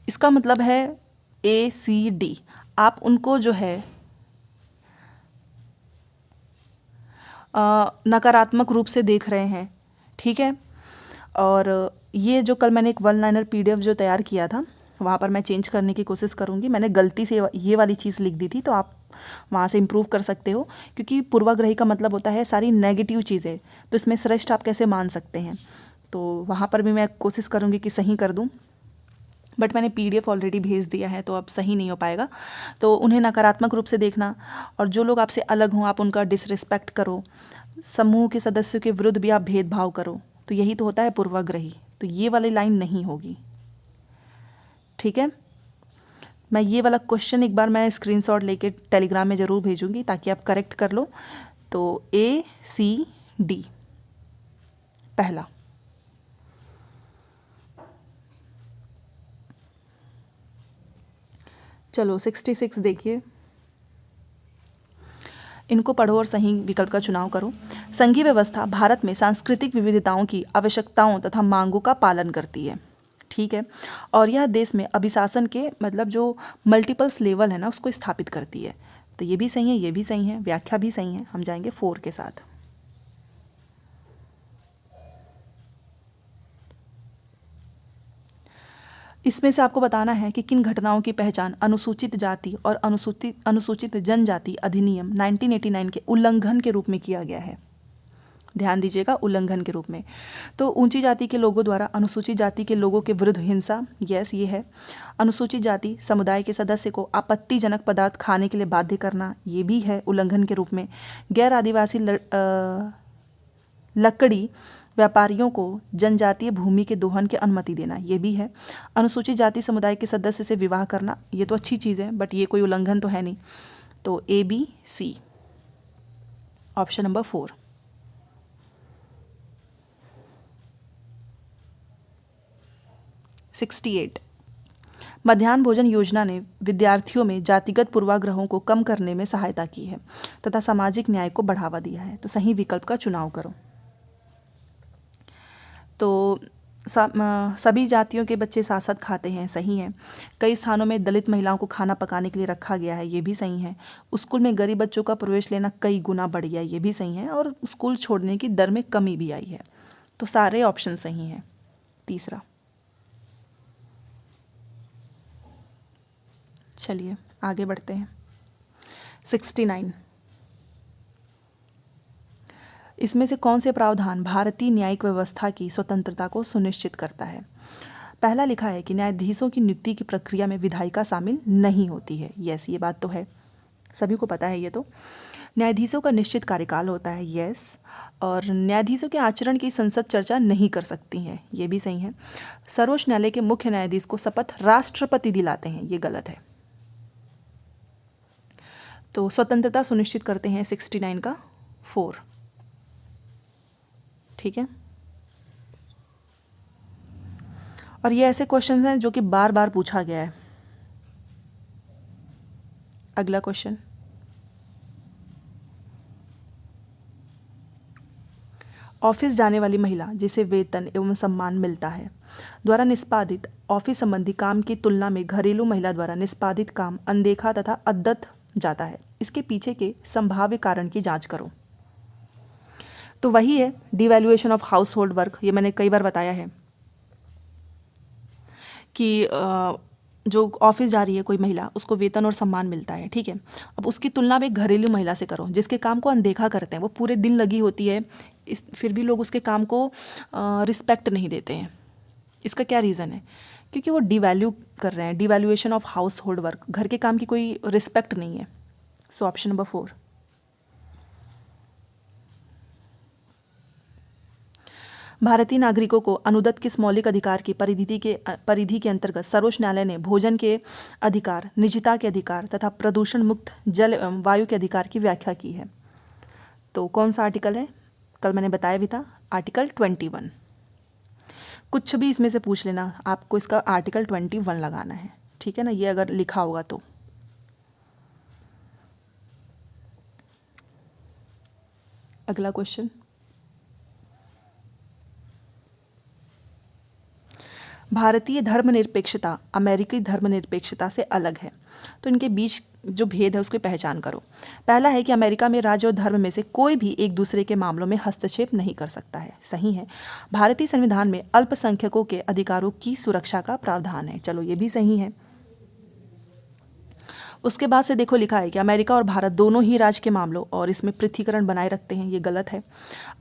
इसका मतलब है ACD, आप उनको जो है नकारात्मक रूप से देख रहे हैं। ठीक है, और ये जो कल मैंने एक 1 लाइनर PDF जो तैयार किया था वहाँ पर मैं चेंज करने की कोशिश करूँगी। मैंने गलती से ये वाली चीज़ लिख दी थी, तो आप वहाँ से इम्प्रूव कर सकते हो, क्योंकि पूर्वाग्रही का मतलब होता है सारी नेगेटिव चीज़ें, तो इसमें श्रेष्ठ आप कैसे मान सकते हैं। तो वहाँ पर भी मैं कोशिश करूँगी कि सही कर दूँ, बट मैंने PDF ऑलरेडी भेज दिया है तो अब सही नहीं हो पाएगा। तो उन्हें नकारात्मक रूप से देखना, और जो लोग आपसे अलग हों आप उनका डिसरिस्पेक्ट करो, समूह के सदस्यों के विरुद्ध भी आप भेदभाव करो, तो यही तो होता है पूर्वाग्रही। तो ये वाली लाइन नहीं होगी। ठीक है, मैं ये वाला क्वेश्चन एक बार मैं स्क्रीनशॉट लेके टेलीग्राम में ज़रूर भेजूंगी ताकि आप करेक्ट कर लो। तो ACD पहला। चलो 66 देखिए, इनको पढ़ो और सही विकल्प का चुनाव करो। संघीय व्यवस्था भारत में सांस्कृतिक विविधताओं की आवश्यकताओं तथा मांगों का पालन करती है। ठीक है, और यह देश में अभिशासन के मतलब जो मल्टीपल्स लेवल है ना उसको स्थापित करती है। तो ये भी सही है, ये भी सही है, व्याख्या भी सही है। हम जाएंगे 4 के साथ। इसमें से आपको बताना है कि किन घटनाओं की पहचान अनुसूचित जाति और अनुसूचित जनजाति अधिनियम 1989 के उल्लंघन के रूप में किया गया है। ध्यान दीजिएगा, उल्लंघन के रूप में। तो ऊंची जाति के लोगों द्वारा अनुसूचित जाति के लोगों के विरुद्ध हिंसा, यस ये है। अनुसूचित जाति समुदाय के सदस्य को आपत्तिजनक पदार्थ खाने के लिए बाध्य करना, ये भी है उल्लंघन के रूप में। गैर आदिवासी लकड़ी व्यापारियों को जनजातीय भूमि के दोहन की अनुमति देना, ये भी है। अनुसूचित जाति समुदाय के सदस्य से विवाह करना, ये तो अच्छी चीज़ है, बट ये कोई उल्लंघन तो है नहीं। तो ए, बी, सी, ऑप्शन नंबर 4। 68 मध्याह्न भोजन योजना ने विद्यार्थियों में जातिगत पूर्वाग्रहों को कम करने में सहायता की है तथा सामाजिक न्याय को बढ़ावा दिया है। तो सही विकल्प का चुनाव करो। तो सभी जातियों के बच्चे साथ साथ खाते हैं, सही है। कई स्थानों में दलित महिलाओं को खाना पकाने के लिए रखा गया है, ये भी सही है। स्कूल में गरीब बच्चों का प्रवेश लेना कई गुना बढ़ गया है, ये भी सही है। और स्कूल छोड़ने की दर में कमी भी आई है। तो सारे ऑप्शन सही हैं। तीसरा, चलिए आगे बढ़ते हैं। 69 इसमें से कौन से प्रावधान भारतीय न्यायिक व्यवस्था की स्वतंत्रता को सुनिश्चित करता है? पहला लिखा है कि न्यायाधीशों की नियुक्ति की प्रक्रिया में विधायिका शामिल नहीं होती है। यस, ये बात तो है, सभी को पता है ये तो। न्यायाधीशों का निश्चित कार्यकाल होता है। यस। और न्यायाधीशों के आचरण की संसद चर्चा नहीं कर सकती है, ये भी सही है। सर्वोच्च न्यायालय के मुख्य न्यायाधीश को शपथ राष्ट्रपति दिलाते हैं, ये गलत है। तो स्वतंत्रता सुनिश्चित करते हैं 69 का 4। ठीक है। और ये ऐसे क्वेश्चंस हैं जो कि बार बार पूछा गया है। अगला क्वेश्चन, ऑफिस जाने वाली महिला जिसे वेतन एवं सम्मान मिलता है द्वारा निष्पादित ऑफिस संबंधी काम की तुलना में घरेलू महिला द्वारा निष्पादित काम अनदेखा तथा अद्यत जाता है। इसके पीछे के संभाव्य कारण की जांच करो। तो वही है devaluation of house hold work. ये मैंने कई बार बताया है कि जो ऑफिस जा रही है कोई महिला, उसको वेतन और सम्मान मिलता है, ठीक है। अब उसकी तुलना में घरेलू महिला से करो जिसके काम को अनदेखा करते हैं, वो पूरे दिन लगी होती है, फिर भी लोग उसके काम को रिस्पेक्ट नहीं देते हैं। इसका क्या रीज़न है? क्योंकि वो डिवैल्यू कर रहे हैं। Devaluation of house hold work, घर के काम की कोई रिस्पेक्ट नहीं है। So option number 4। भारतीय नागरिकों को अनुदत्त किस मौलिक अधिकार की परिधि के अंतर्गत सर्वोच्च न्यायालय ने भोजन के अधिकार, निजता के अधिकार तथा प्रदूषण मुक्त जल एवं वायु के अधिकार की व्याख्या की है? तो कौन सा आर्टिकल है? कल मैंने बताया भी था, आर्टिकल 21। कुछ भी इसमें से पूछ लेना, आपको इसका आर्टिकल 21 लगाना है, ठीक है ना, ये अगर लिखा होगा तो। अगला क्वेश्चन, भारतीय धर्मनिरपेक्षता अमेरिकी धर्मनिरपेक्षता से अलग है, तो इनके बीच जो भेद है उसकी पहचान करो। पहला है कि अमेरिका में राज्य और धर्म में से कोई भी एक दूसरे के मामलों में हस्तक्षेप नहीं कर सकता है, सही है। भारतीय संविधान में अल्पसंख्यकों के अधिकारों की सुरक्षा का प्रावधान है, चलो ये भी सही है। उसके बाद से देखो लिखा है कि अमेरिका और भारत दोनों ही राज्य के मामलों और इसमें पृथकीकरण बनाए रखते हैं, ये गलत है।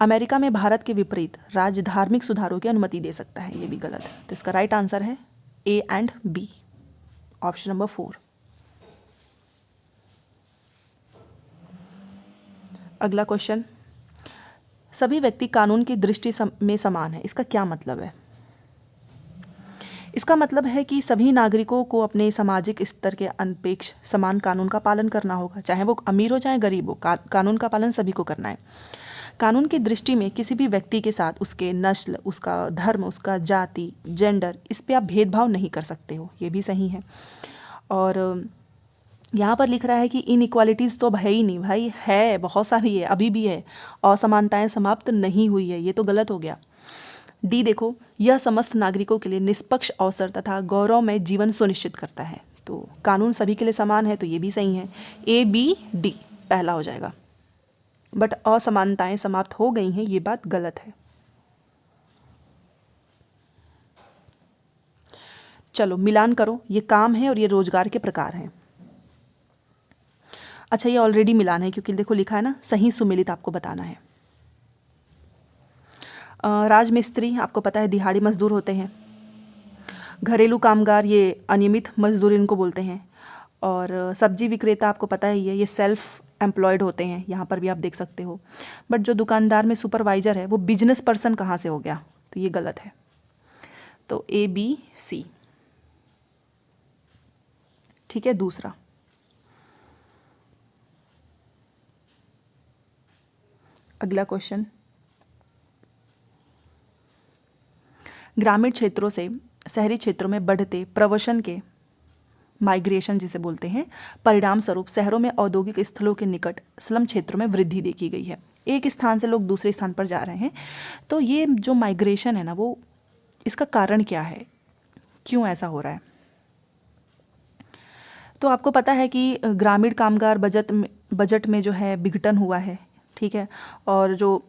अमेरिका में भारत के विपरीत राज्य धार्मिक सुधारों की अनुमति दे सकता है, ये भी गलत है। तो इसका राइट आंसर है A and B, option number 4। अगला क्वेश्चन, सभी व्यक्ति कानून की दृष्टि में समान है, इसका क्या मतलब है? इसका मतलब है कि सभी नागरिकों को अपने सामाजिक स्तर के अनपेक्ष समान कानून का पालन करना होगा, चाहे वो अमीर हो चाहे गरीब हो, कानून का पालन सभी को करना है। कानून की दृष्टि में किसी भी व्यक्ति के साथ उसके नस्ल, उसका धर्म, उसका जाति, जेंडर, इस पर आप भेदभाव नहीं कर सकते हो, ये भी सही है। और यहाँ पर लिख रहा है कि इनइक्वालिटीज़ तो है ही नहीं, भाई है, बहुत सारी है, अभी भी है, असमानताएं समाप्त नहीं हुई है, ये तो गलत हो गया। डी देखो, यह समस्त नागरिकों के लिए निष्पक्ष अवसर तथा गौरवमय जीवन सुनिश्चित करता है। तो कानून सभी के लिए समान है, तो ये भी सही है। ए बी डी पहला हो जाएगा। बट असमानताएं समाप्त हो गई हैं, ये बात गलत है। चलो मिलान करो, ये काम है और ये रोजगार के प्रकार हैं। अच्छा, ये ऑलरेडी मिलान है क्योंकि देखो लिखा है ना, सही सुमेलित आपको बताना है। राजमिस्त्री आपको पता है दिहाड़ी मजदूर होते हैं। घरेलू कामगार ये अनियमित मजदूर इनको बोलते हैं। और सब्जी विक्रेता आपको पता ही है, ये सेल्फ एम्प्लॉयड होते हैं, यहाँ पर भी आप देख सकते हो। बट जो दुकानदार में सुपरवाइजर है वो बिजनेस पर्सन कहाँ से हो गया, तो ये गलत है। तो ए बी सी। ठीक है, दूसरा अगला क्वेश्चन, ग्रामीण क्षेत्रों से शहरी क्षेत्रों में बढ़ते प्रवसन के माइग्रेशन जिसे बोलते हैं परिणाम स्वरूप शहरों में औद्योगिक स्थलों के निकट स्लम क्षेत्रों में वृद्धि देखी गई है। एक स्थान से लोग दूसरे स्थान पर जा रहे हैं। तो ये जो माइग्रेशन है ना, वो इसका कारण क्या है, क्यों ऐसा हो रहा है? तो आपको पता है कि ग्रामीण कामगार बजट में जो है विघटन हुआ है, ठीक है, और जो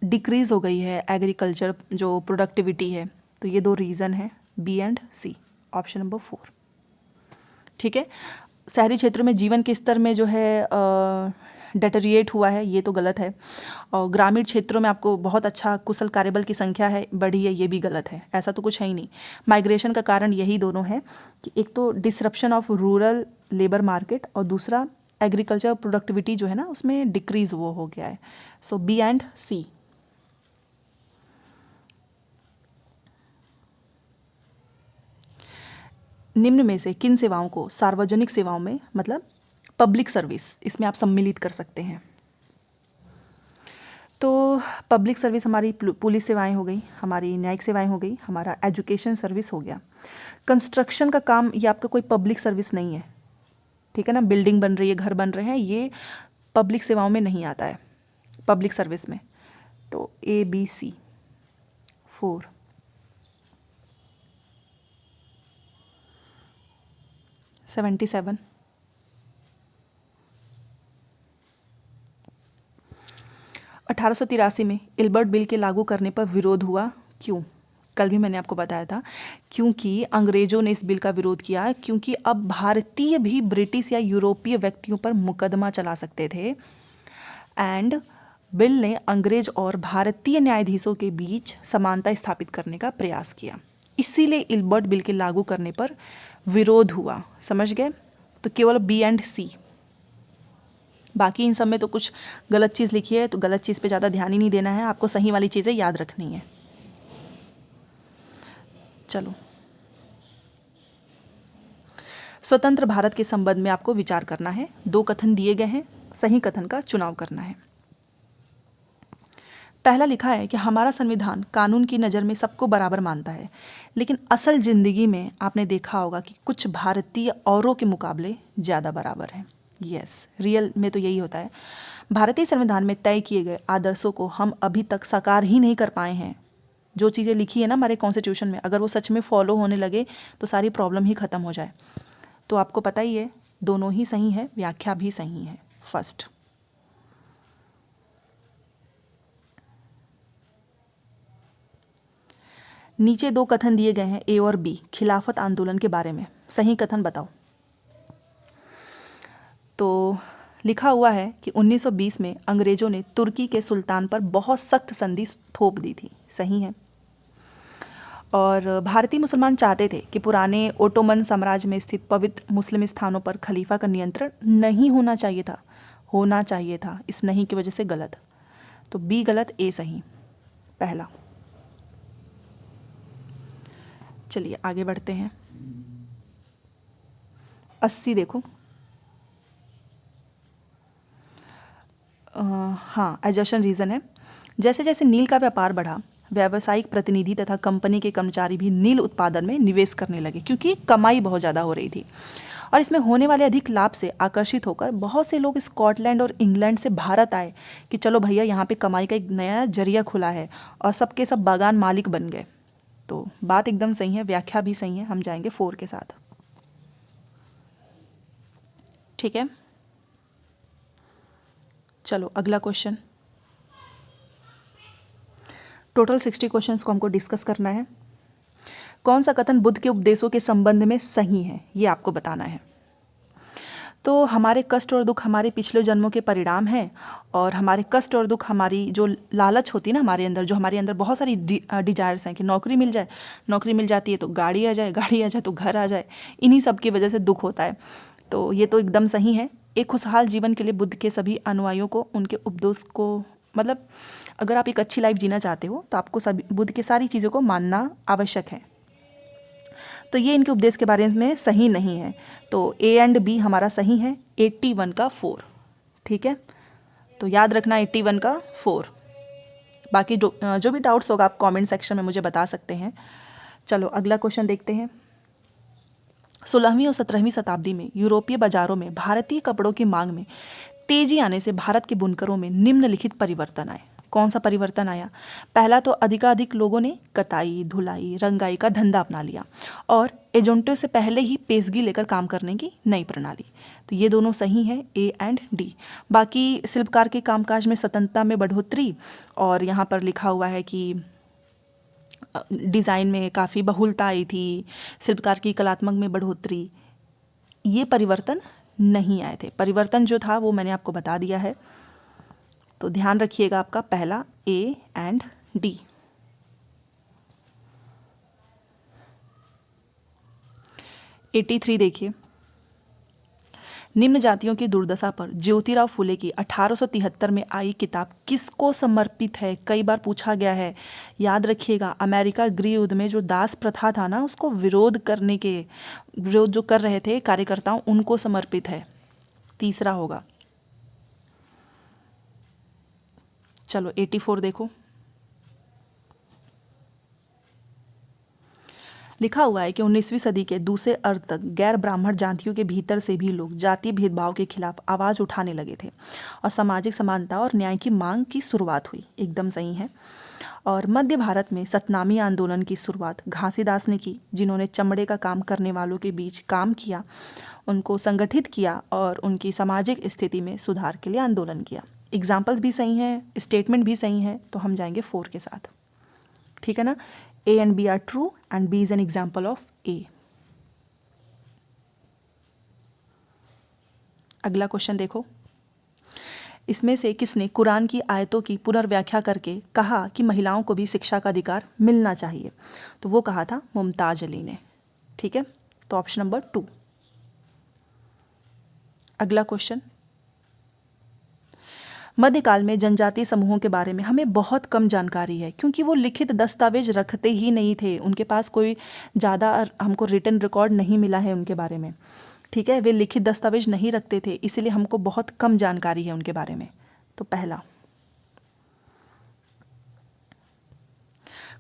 डिक्रीज़ हो गई है एग्रीकल्चर जो प्रोडक्टिविटी है। तो ये दो रीज़न है, B and C, option number 4। ठीक है, शहरी क्षेत्रों में जीवन के स्तर में जो है डेटरिएट हुआ है, ये तो गलत है। और ग्रामीण क्षेत्रों में आपको बहुत अच्छा कुशल कार्यबल की संख्या है बढ़ी है, ये भी गलत है। ऐसा तो कुछ है ही नहीं। माइग्रेशन का कारण यही दोनों है कि एक तो disruption of rural labour market और दूसरा एग्रीकल्चर प्रोडक्टिविटी जो है ना उसमें डिक्रीज वो हो गया है। सो बी एंड सी। निम्न में से किन सेवाओं को सार्वजनिक सेवाओं में मतलब पब्लिक सर्विस इसमें आप सम्मिलित कर सकते हैं? तो पब्लिक सर्विस हमारी पुलिस सेवाएं हो गई, हमारी न्यायिक सेवाएं हो गई, हमारा एजुकेशन सर्विस हो गया। कंस्ट्रक्शन का काम ये आपका कोई पब्लिक सर्विस नहीं है, ठीक है ना। बिल्डिंग बन रही है, घर बन रहे हैं, ये पब्लिक सेवाओं में नहीं आता है, पब्लिक सर्विस में। तो ए बी सी 4। $77। 1883 में इल्बर्ट बिल के लागू करने पर विरोध हुआ, क्यों? कल भी मैंने आपको बताया था, क्योंकि अंग्रेजों ने इस बिल का विरोध किया, क्योंकि अब भारतीय भी ब्रिटिश या यूरोपीय व्यक्तियों पर मुकदमा चला सकते थे। एंड बिल ने अंग्रेज और भारतीय न्यायाधीशों के बीच समानता स्थापित करने का प्रयास किया, इसीलिए इल्बर्ट बिल के लागू करने पर विरोध हुआ। समझ गए? तो केवल बी एंड सी, बाकी इन सब में तो कुछ गलत चीज़ लिखी है, तो गलत चीज़ पे ज़्यादा ध्यान ही नहीं देना है, आपको सही वाली चीज़ें याद रखनी है। चलो, स्वतंत्र भारत के संबंध में आपको विचार करना है। 2 कथन दिए गए हैं, सही कथन का चुनाव करना है। पहला लिखा है कि हमारा संविधान कानून की नज़र में सबको बराबर मानता है, लेकिन असल ज़िंदगी में आपने देखा होगा कि कुछ भारतीय औरों के मुकाबले ज़्यादा बराबर हैं। यस, रियल में तो यही होता है। भारतीय संविधान में तय किए गए आदर्शों को हम अभी तक साकार ही नहीं कर पाए हैं। जो चीज़ें लिखी है ना हमारे कॉन्स्टिट्यूशन में, अगर वो सच में फॉलो होने लगे तो सारी प्रॉब्लम ही ख़त्म हो जाए। तो आपको पता ही है, दोनों ही सही है, व्याख्या भी सही है। फर्स्ट, नीचे 2 कथन दिए गए हैं ए और बी खिलाफत आंदोलन के बारे में, सही कथन बताओ। तो लिखा हुआ है कि 1920 में अंग्रेजों ने तुर्की के सुल्तान पर बहुत सख्त संधि थोप दी थी, सही है। और भारतीय मुसलमान चाहते थे कि पुराने ओटोमन साम्राज्य में स्थित पवित्र मुस्लिम स्थानों पर खलीफा का नियंत्रण नहीं होना चाहिए था, इस नहीं की वजह से गलत। तो बी गलत, ए सही, पहला। चलिए आगे बढ़ते हैं। 80 देखो, हाँ, एजर्शन रीज़न है। जैसे जैसे नील का व्यापार बढ़ा, व्यावसायिक प्रतिनिधि तथा कंपनी के कर्मचारी भी नील उत्पादन में निवेश करने लगे, क्योंकि कमाई बहुत ज़्यादा हो रही थी। और इसमें होने वाले अधिक लाभ से आकर्षित होकर बहुत से लोग स्कॉटलैंड और इंग्लैंड से भारत आए कि चलो भैया यहाँ पे कमाई का एक नया जरिया खुला है, और सबके सब बागान मालिक बन गए। तो बात एकदम सही है, व्याख्या भी सही है, हम जाएंगे 4 के साथ। ठीक है, चलो अगला क्वेश्चन। टोटल 60 क्वेश्चंस को हमको डिस्कस करना है। कौन सा कथन बुद्ध के उपदेशों के संबंध में सही है, ये आपको बताना है। तो हमारे कष्ट और दुख हमारे पिछले जन्मों के परिणाम हैं, और हमारे कष्ट और दुख हमारी जो लालच होती है ना हमारे अंदर, जो हमारे अंदर बहुत सारी डिजायर्स हैं कि नौकरी मिल जाए, नौकरी मिल जाती है तो गाड़ी आ जाए, गाड़ी आ जाए तो घर आ जाए, इन्हीं सब की वजह से दुख होता है। तो ये तो एकदम सही है, एक खुशहाल जीवन के लिए बुद्ध के सभी अनुयायियों को उनके उपदेश को, मतलब अगर आप एक अच्छी लाइफ जीना चाहते हो तो आपको सभी बुद्ध की सारी चीज़ों को मानना आवश्यक है। तो ये इनके उपदेश के बारे में सही नहीं है। तो ए एंड बी हमारा सही है, 81 का 4। ठीक है, तो याद रखना 81 का 4। बाकी जो भी डाउट्स होगा आप कमेंट सेक्शन में मुझे बता सकते हैं। चलो अगला क्वेश्चन देखते हैं। 16वीं और 17वीं शताब्दी में यूरोपीय बाजारों में भारतीय कपड़ों की मांग में तेजी आने से भारत के बुनकरों में निम्नलिखित परिवर्तन आए। कौन सा परिवर्तन आया? पहला तो अधिकाधिक लोगों ने कताई, धुलाई, रंगाई का धंधा अपना लिया और एजेंटों से पहले ही पेशगी लेकर काम करने की नई प्रणाली। तो ये दोनों सही हैं, ए एंड डी। बाकी शिल्पकार के कामकाज में स्वतंत्रता में बढ़ोतरी, और यहाँ पर लिखा हुआ है कि डिज़ाइन में काफ़ी बहुलता आई थी, शिल्पकार की कलात्मक में बढ़ोतरी, ये परिवर्तन नहीं आए थे। परिवर्तन जो था वो मैंने आपको बता दिया है, तो ध्यान रखिएगा आपका पहला ए एंड डी। एटी 83 देखिए। निम्न जातियों की दुर्दशा पर ज्योतिराव फुले की 1873 में आई किताब किसको समर्पित है? कई बार पूछा गया है, याद रखिएगा। अमेरिका गृह युद्ध में जो दास प्रथा था ना, उसको विरोध जो कर रहे थे कार्यकर्ताओं, उनको समर्पित है। तीसरा होगा। चलो 84 देखो। लिखा हुआ है कि 19वीं सदी के दूसरे अर्ध तक गैर ब्राह्मण जातियों के भीतर से भी लोग जातीय भेदभाव के खिलाफ आवाज़ उठाने लगे थे और सामाजिक समानता और न्याय की मांग की शुरुआत हुई। एकदम सही है। और मध्य भारत में सतनामी आंदोलन की शुरुआत घासीदास ने की, जिन्होंने चमड़े का काम करने वालों के बीच काम किया, उनको संगठित किया और उनकी सामाजिक स्थिति में सुधार के लिए आंदोलन किया। एग्जाम्पल्स भी सही हैं, स्टेटमेंट भी सही है, तो हम जाएंगे 4 के साथ। ठीक है ना। A and B are true and B is an example of A. अगला क्वेश्चन देखो। इसमें से किसने कुरान की आयतों की पुनर्व्याख्या करके कहा कि महिलाओं को भी शिक्षा का अधिकार मिलना चाहिए? तो वो कहा था मुमताज अली ने। ठीक है, तो ऑप्शन नंबर 2। अगला क्वेश्चन। मध्यकाल में जनजातीय समूहों के बारे में हमें बहुत कम जानकारी है, क्योंकि वो लिखित दस्तावेज रखते ही नहीं थे। उनके पास कोई ज़्यादा हमको रिटन रिकॉर्ड नहीं मिला है उनके बारे में। ठीक है, वे लिखित दस्तावेज नहीं रखते थे, इसीलिए हमको बहुत कम जानकारी है उनके बारे में। तो पहला।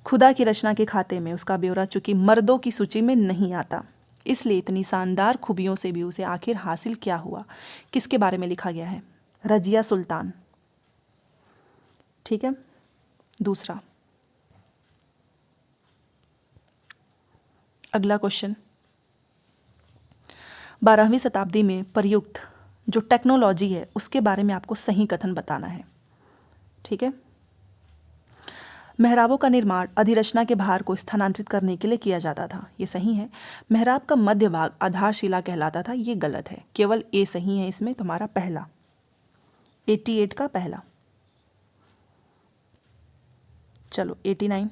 खुदा की रचना के खाते में उसका ब्यौरा चूंकि मर्दों की सूची में नहीं आता, इसलिए इतनी शानदार खूबियों से भी उसे आखिर हासिल क्या हुआ? किसके बारे में लिखा गया है? रजिया सुल्तान। ठीक है, दूसरा। अगला क्वेश्चन। 12वीं शताब्दी में प्रयुक्त जो टेक्नोलॉजी है उसके बारे में आपको सही कथन बताना है। ठीक है। मेहराबों का निर्माण अधिरचना के भार को स्थानांतरित करने के लिए किया जाता था, ये सही है। मेहराब का मध्य भाग आधारशिला कहलाता था, ये गलत है। केवल ए सही है इसमें, तुम्हारा पहला 88 का पहला। चलो 89।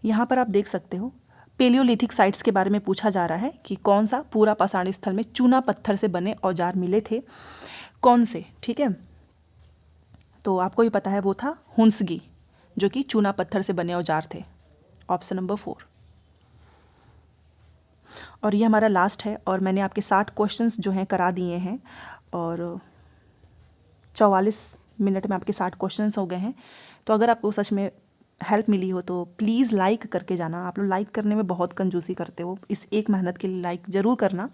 यहाँ पर आप देख सकते हो पेलियोलिथिक साइट्स के बारे में पूछा जा रहा है कि कौन सा पूरा पाषाण स्थल में चूना पत्थर से बने औजार मिले थे, कौन से? ठीक है, तो आपको भी पता है वो था हुंसगी, जो कि चूना पत्थर से बने औजार थे। Option number 4। और ये हमारा लास्ट है, और मैंने आपके 60 क्वेश्चंस जो हैं करा दिए हैं, और 44 मिनट में आपके 60 क्वेश्चंस हो गए हैं। तो अगर आपको सच में हेल्प मिली हो तो प्लीज़ लाइक करके जाना। आप लोग लाइक करने में बहुत कंजूसी करते हो, इस एक मेहनत के लिए लाइक ज़रूर करना।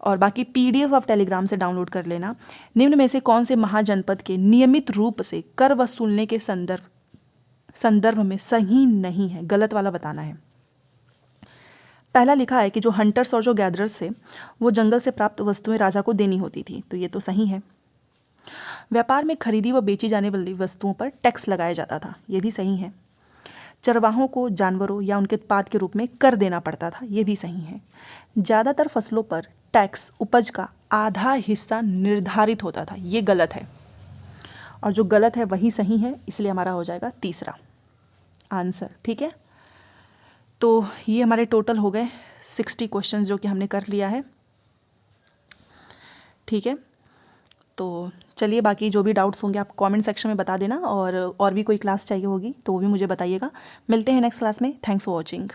और बाकी PDF आप टेलीग्राम से डाउनलोड कर लेना। निम्न में से कौन से महाजनपद के नियमित रूप से कर वसूलने के संदर्भ में सही नहीं है? गलत वाला बताना है। पहला लिखा है कि जो हंटर्स और जो गैदरर्स थे वो जंगल से प्राप्त वस्तुएं राजा को देनी होती थी, तो ये तो सही है। व्यापार में खरीदी व बेची जाने वाली वस्तुओं पर टैक्स लगाया जाता था, ये भी सही है। चरवाहों को जानवरों या उनके उत्पाद के रूप में कर देना पड़ता था, ये भी सही है। ज़्यादातर फसलों पर टैक्स उपज का आधा हिस्सा निर्धारित होता था, ये गलत है। और जो गलत है वही सही है, इसलिए हमारा हो जाएगा तीसरा आंसर। ठीक है, तो ये हमारे टोटल हो गए 60 क्वेश्चंस जो कि हमने कर लिया है। ठीक है। तो चलिए, बाकी जो भी डाउट्स होंगे आप कमेंट सेक्शन में बता देना, और भी कोई क्लास चाहिए होगी तो वो भी मुझे बताइएगा। मिलते हैं नेक्स्ट क्लास में। Thanks for watching.